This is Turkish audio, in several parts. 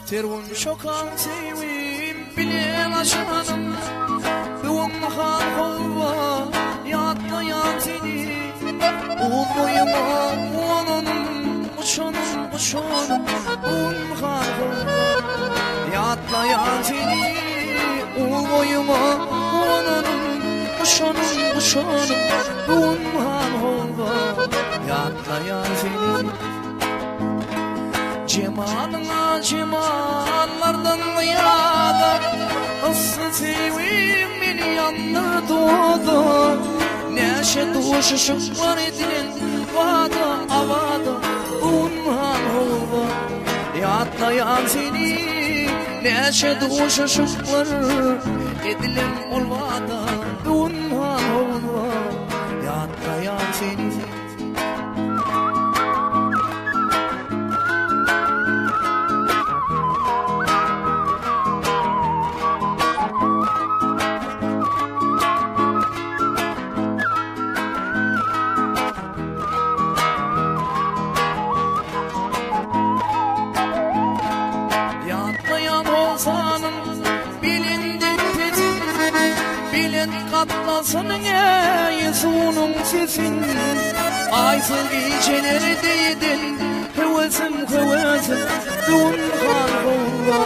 Terun şokan sevim bilen aşanım Doğumhan hova yatlayan seni Ul boyuma uananım uçanım Doğumhan hova yatlayan seni Ul boyuma uananım uçanım Doğumhan hova yatlayan seni Cemalına cemallardan yada Asıl sevimin yanına doğdu Neşe duşu şıklar edilen vada avada Unhan hova yatlayan seni Neşe duşu şıklar edilen olvada Unhan hova yatlayan seni Katlasın Yesu'nun sesin Aysın geceleri değdin Hıvızım Dunhan hova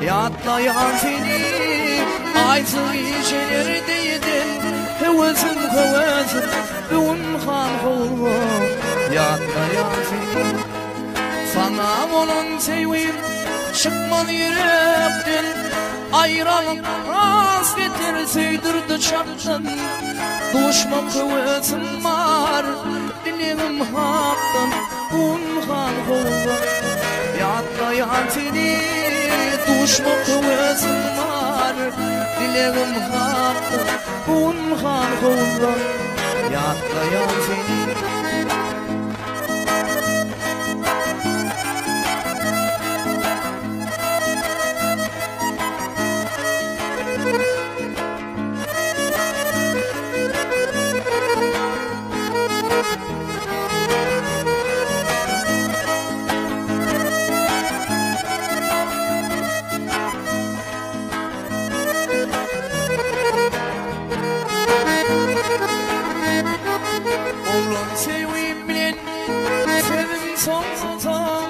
yatlayan seni Aysın geceleri değdin Hıvızım Dunhan hova yatlayan seni Sana olan sevim çıkmalı yürekten Ayranım hasretleri sevdirdi çaptan Düşman kıvıtım var dilim haktan Unhan hova yatlayan seni Düşman kıvıtım var dilim haktan Unhan hova yatlayan seni Sevim bilen sevim sonsuza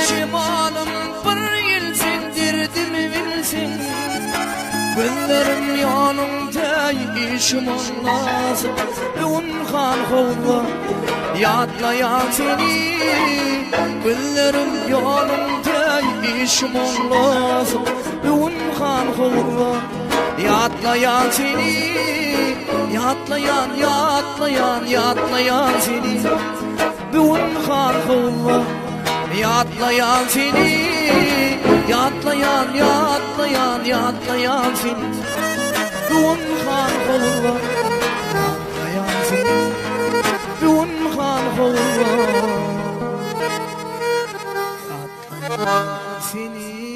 Cemalım bir yıl sendirdim bilsin Günlerim yanımda işim olmaz Unhan hova yatlayan seni Günlerim yanımda işim olmaz Unhan hova yatlayan seni Yatlayan seni Dunhan hova yatlayan seni Yatlayan seni Dunhan hova yatlayan seni Dunhan hova yatlayan seni